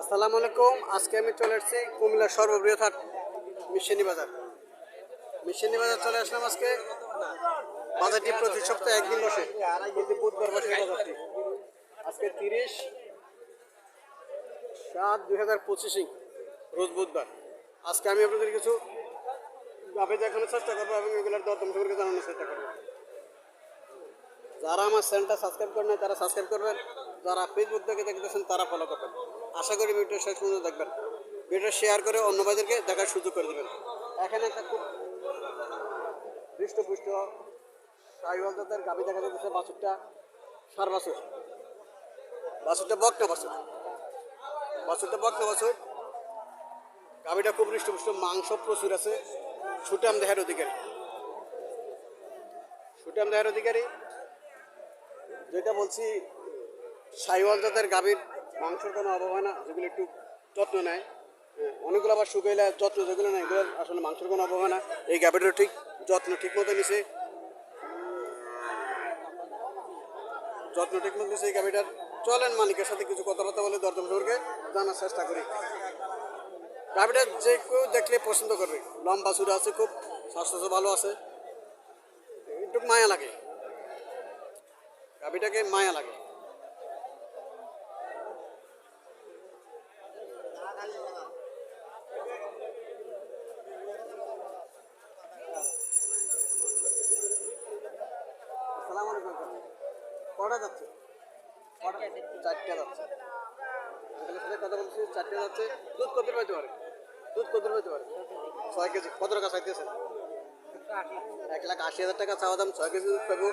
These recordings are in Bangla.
আসসালামু আলাইকুম। আজকে আমি চলে এসেছি কুমিল্লার সর্ববৃহৎ হাট মিশনি বাজার। মিশনি বাজার চলে আসলাম আজকে। বাজারটি প্রতি সপ্তাহে একদিন বসে, প্রতি বুধবার বসে বাজারটি। আজকে 30/7/2025 রোজ বুধবার। আজকে আমি আপনাদের কিছু গাভী দেখানোর চেষ্টা করবো এবং এগুলোর দরদাম সম্পর্কে জানানোর চেষ্টা করবো। যারা আমার চ্যানেলটা সাবস্ক্রাইব করেন তারা সাবস্ক্রাইব করবেন, যারা ফেসবুক থেকে দেখতেছেন তারা ফলো করবেন। আশা করি ভিডিও শেষ পর্যন্ত দেখবেন, ভিডিও শেয়ার করে অন্য ভাইদেরকে দেখার সুযোগ করে দেবেন। এখানে একটা খুব হৃষ্টপুষ্ট সাইওয়াল জাতের গাভী দেখা যাচ্ছে। বাছুরটা সার বাছুর, বাছুরটা বকনা বাছুর, বাছুরটা বকনা বাছুর। গাভীটা খুব হৃষ্টপুষ্ট, মাংস প্রচুর আছে। সুটাম দেহের অধিকারী, সুটাম দেহের অধিকারী। যেটা বলছি, সাইওয়াল জাতের গাভীর মাংসের কোনো অভাব হয় না, যেগুলো একটু যত্ন নেয়। অনেকগুলো আবার শুকাইলে যত্ন যেগুলো নেয় এগুলো আসলে মাংসের কোনো অভাব হয় না। এই গাভীটাও ঠিক যত্ন ঠিক মতো নিছে, যত্ন ঠিক মতো নিছে এই গাভীটার। চলেন মালিকের সাথে কিছু কথাবার্তা বলে দরদাম সম্পর্কে জানার চেষ্টা করি। গাভীটা যে কেউ দেখলে পছন্দ করবে। লম্বা চূড়া আছে, খুব স্বাস্থ্য ভালো আছে। একটু মায়া লাগে, গাভীটাকে মায়া লাগে। আসসালামু আলাইকুম। কটা যাচ্ছে? চারটা যাচ্ছে। আঙ্কেলের সাথে কথা বলছি, চারটে যাচ্ছে। দুধ কত পাইতে পারে? দুধ কত পাইতে পারে? 6 কেজি। কত টাকা চাইতেছেন? 1,80,000 টাকা চাওয়া দাম। 6 কেজি দুধ পাবো।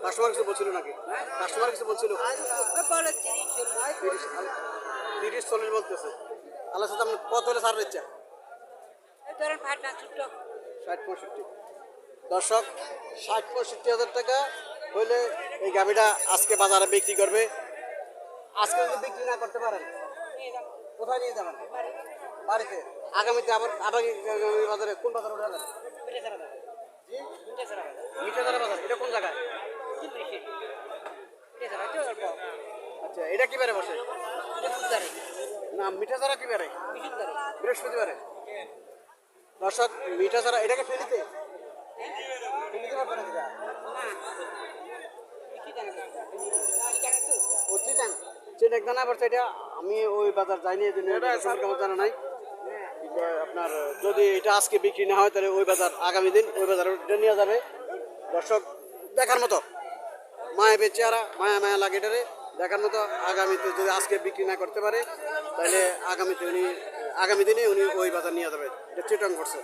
কাস্টমার কিছু বলছিল নাকি? কাস্টমার কিছু বলছিল 30-40 বলতেছে। আল্লাহ সাথে আপনি কত হলে ছাড় দিচ্ছে? 60-65। দর্শক, 60-65,000 টাকা হইলে এই গাভীটা আজকে বাজারে বিক্রি করবে। আজকে যদি বিক্রি না করতে পারেন কোথায় নিয়ে যাবেন? বাড়িতে। আগামীতে আবার আগামী বাজারে কোন বাজারে উঠাবেন? মিঠাধারা বাজার। এটা কোন জায়গায়? আচ্ছা, এটা কি বারে বসে? না, মিঠাধারা কি বারে? বৃহস্পতিবারে। দর্শক, মিঠাধারা এটাকে ফেলিতে ফেলিতে পারবে না? চিটাং না পড়ছে। এটা আমি ওই বাজার যাইনি, এই জন্য আমার জানা নাই। আপনার যদি এটা আজকে বিক্রি না হয় তাহলে ওই বাজার আগামী দিন ওই বাজার নিয়ে যাবে। দর্শক, দেখার মতো মায়া বেচারা, মায়া মায়া লাগে এটারে। দেখার মতো। আগামীতে যদি আজকে বিক্রি না করতে পারে তাহলে আগামী দিনে উনি ওই বাজার নিয়ে যাবে। এটা চিটাং করছে।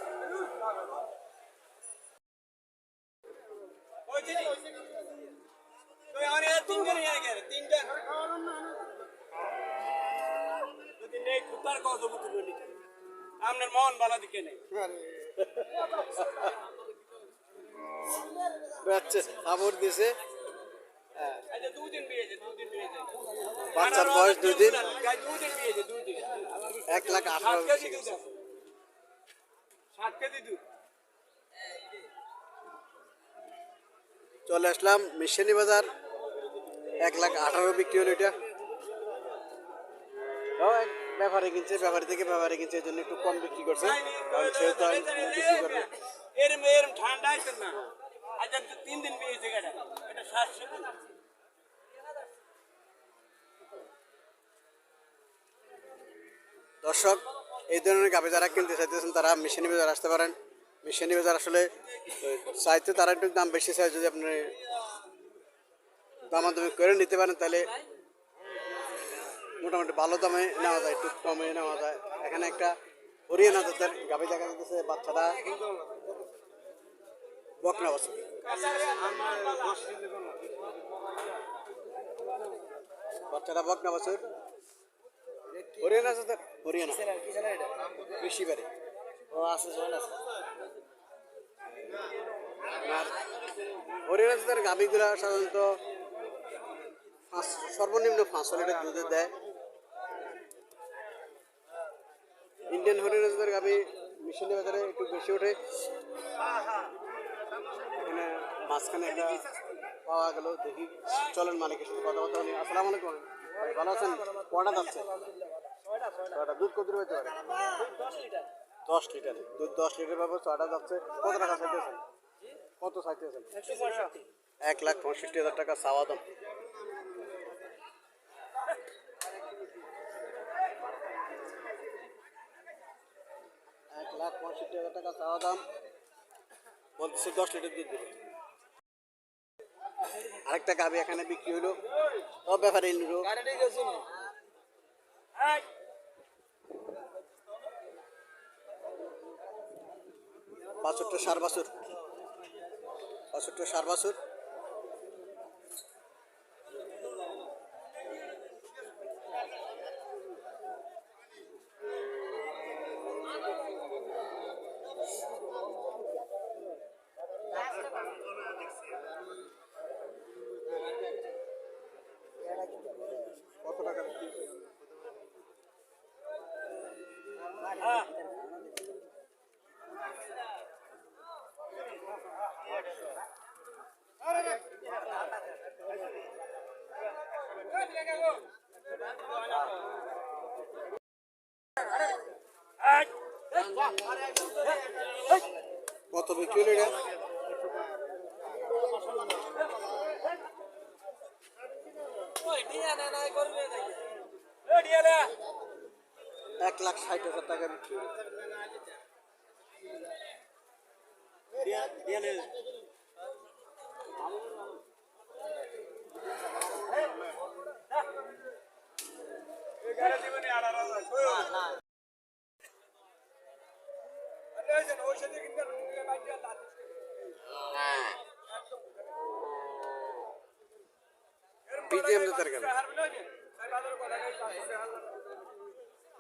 আপনার মন ভালো দিকে নেই। খবর দিয়েছে বাচ্চার বয়স 2 দিন। 1,18,000। চলে আসলাম মিশনি বাজার। 1,18,000 বিক্রি হলো এটা। ব্যাপারে কিনছে, ব্যাপারী থেকে ব্যাপারে কিনছে, এই জন্য একটু কম বিক্রি করছে। কারণ সেও তো বিক্রি করবে। এরম ঠান্ডা আইতেন না। আজ 3 দিন বিয়েছে এটা 700। দর্শক, এই ধরনের গাভী যারা কিনতে চাইতেছেন তারা মিশনি বাজার আসতে পারেন। মিশনি বাজার আসলে চাইতে তারা একটু দাম বেশি চায়। যদি আপনি দামাদামি করে নিতে পারেন তাহলে মোটামুটি ভালো দামে নেওয়া যায়, একটু কমে নেওয়া যায়। এখানে একটা হরিয়ানা জাতের গাভী দেখা যাচ্ছে। বাচ্চাটা বকনা বাছুর, বাচ্চাটা বকনা বাছুর। হরিয়ানা জাতের, হরিয়ানা কৃষি বাড়ি ও আছে, জল আছে। আর হরিয়ানা জাতের গাভীগুলা সাধারণত সর্বনিম্ন 5 লিটার দুধ দেয়। ইন্ডিয়ান হরিয়ানা জাতের গাভী মিশনি বাজারে একটু বেশি ওঠে। এখানে মাঝখানে একটা পাওয়া গেল, দেখি। চলেন মালিকের সাথে কথা বলি। আসসালামু আলাইকুম ভাই, ভালো আছেন? কটা যাচ্ছে? ছয়টা দুধ কত হইতে পারে? 10 লিটার দুধ, 10 লিটার পাবো। ছয়টা যাচ্ছে কত টাকা চাইতেছেন? কত চাইতেছেন? 1,65,000 টাকা চাওয়া দাম। 1,65,000 টাকা চাওয়া দাম, বলতেছে 10 লিটার দুধ দেবে। আরেকটা গাভি এখানে বিক্রি হলো, ও ব্যাপারে নিল। বাছুরটা সার বাছুর, বাছুরটা সার বাছুর। কত টাকা বিক্রি হচ্ছে? কত বিক্রি হলো এটা? এক লাখ 60,000 টাকা বিক্রি হলো। বিজিএম জাতের গাভি,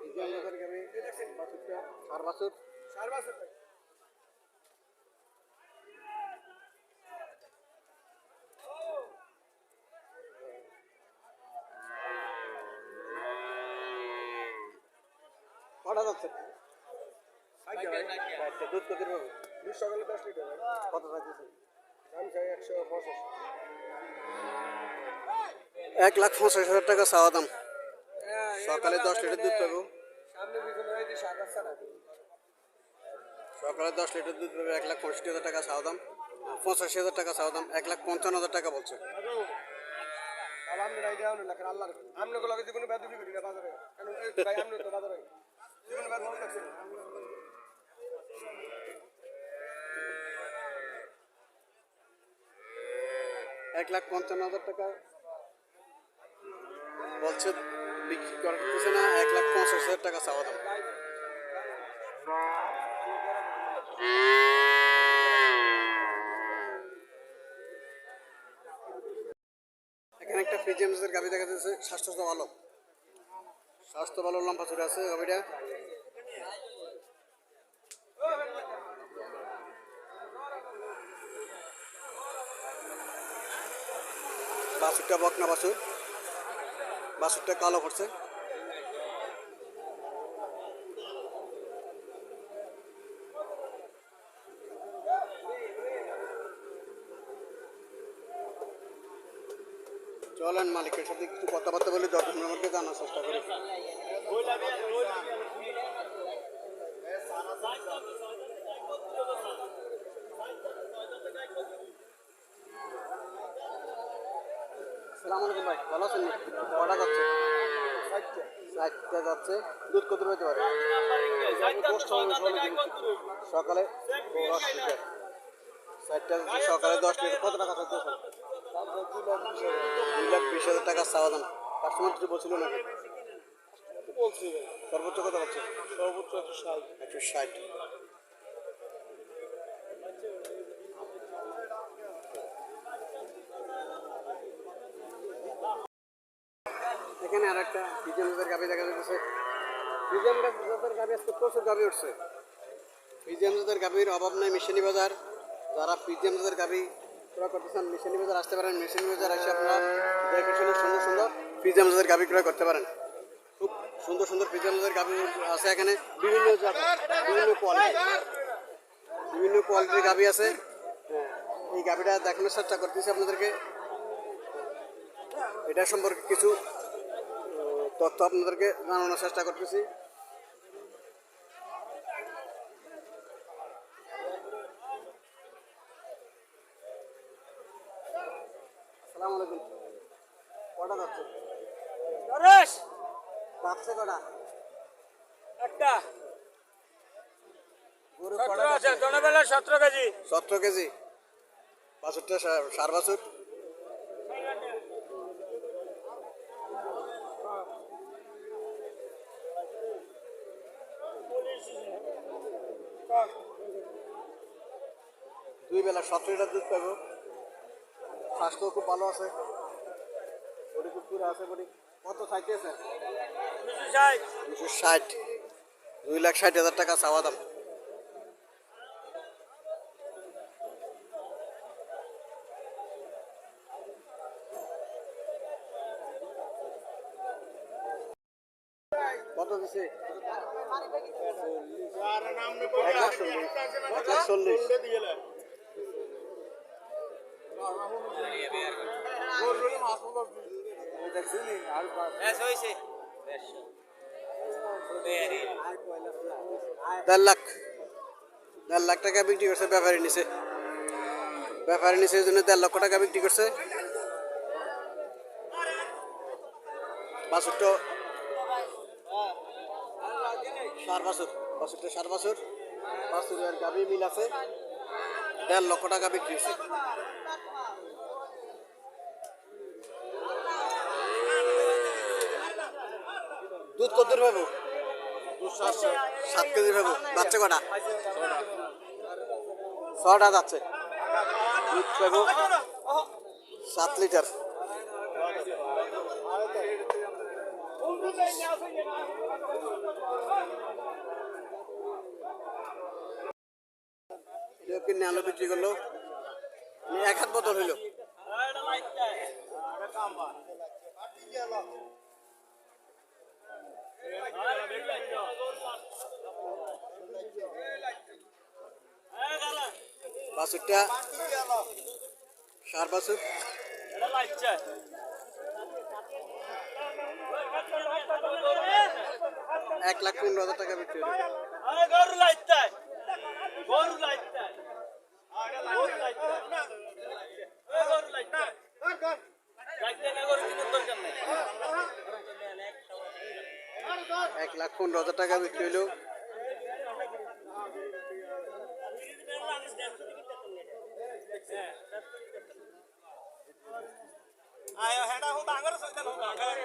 বিজিএম জাতের গাভি, বাছুরটা সার বাছুর। কটা যাচ্ছে? চারটে। দুধ কত পাবো? সকালে 10 লিটার কত চাইতেছে? দাম চাই 185। 1,65,000 টাকা চাওয়া দাম। সকালে 10 লিটার দুধ পাবো। সামনে পিছনে হয়ে দিছে আকাশ ছাড়া। সকালে 10 লিটার দুধ পাবে। 1,65,000 টাকা চাওয়া দাম, 85,000 টাকা চাওয়া দাম, 1,55,000 টাকা বলছে। বাবা আমরা আইডিয়া হলো না আল্লাহ আমনে গুলো জীবনে বেদবি করি না বাজারে কারণ এই ভাই আমনে তো বাজারে জীবনে বেদবি করছে 1,55,000 টাকা বলছে, বিক্রি করতেছে না। 1,50,000 টাকা চাওয়া দাম। এখানে একটা ফ্রিজিয়ামসের গাভি দেখা যাচ্ছে। স্বাস্থ্য ভালো, স্বাস্থ্য ভালো, লম্বা চূড়া আছে গাভিটা। বাছুরটা বকনা বাছুর, বাছুরটা কালো করছে। চলেন মালিকের সাথে কিছু কথাবার্তা বলে দর্শনের মধ্যে জানার চেষ্টা করি। আসসালামু আলাইকুম ভাই, ভালো আছেন? কটা যাচ্ছে? 60টা যাচ্ছে। দুধ কত হতে পারে? সকালে 10 লিটার। 60টা যাচ্ছে, সকালে 10 লিটার। কত টাকা চাইতে? 2,20,000 টাকা চাওয়া দাম। কাস্টমার কিছু বলছিল নাকি? বলছি সর্বোচ্চ কত বলছে? সর্বোচ্চ 160। 160। এখানে আর একটা ফ্রিজিয়ামসের গাভি দেখা যাচ্ছে। ফ্রিজিয়াম জাতের গাভি আজকে প্রচুর গাভি উঠছে। ফ্রিজিয়াম জাতের গাভির অভাব নাই মিশানি বাজার। যারা ফ্রিজিয়াম জাতের গাভি ক্রয় করতে চান মিশানি বাজার আসতে পারেন। মিশানি বাজার এসে আপনারা দেখে শুনে সুন্দর সুন্দর ফ্রিজিয়াম জাতের গাভি ক্রয় করতে পারেন। খুব সুন্দর সুন্দর ফ্রিজিয়াম জাতের গাভি আছে এখানে। বিভিন্ন জাত, বিভিন্ন কোয়ালিটির গাভি আছে। এই গাভিটা দেখানোর চেষ্টা করতেছি আপনাদেরকে। এটা সম্পর্কে কিছু তথ্য আপনাদেরকে জানানোর চেষ্টা করতেছি। আসসালামু আলাইকুম। কটা যাচ্ছে? যাচ্ছে কটা? একটা গরু 17 কটা আছে, যাচ্ছে? জনবেলা 17 কেজি। 17 কেজি। বাছুরটা সার বাছুর। দুই বেলা 17 লিটার দুধ পাবো। স্বাস্থ্য খুব ভালো আছে, বডি খুব পুরো আছে। বডি কত চাইতেছে? 260 260। 2,60,000 টাকা চাওয়া দাম। কত দিছে? 1,40,000। দেড় লাখ। 1.5 লাখ টাকা বিক্রি করছে ব্যাপারী নিচে। ব্যাপারী নিচে এই জন্য 1.5 লক্ষ টাকা বিক্রি করছে। বাছুরটা সার বাছুর। বাছুরটা সার বাছুর। বাছুরের গাভী মিল আছে। 1.5 লক্ষ টাকা বিক্রি হয়েছে। দুধ কত দূর পাবো? 7 কেজি পাবো। যাচ্ছে কটা? 6টা যাচ্ছে। দুধ পাবো 7 লিটার। কিনে আলো বিক্রি করলো, 1 হাত বোতল হইলো। বাছুরটা সার বাছুর। 1,15,000 টাকা বিক্রি হলো। লাইট 1,15,000 টাকা বিক্রি হলো। আয় হেডা হো বাঙ্গার সইতা হো বাঙ্গার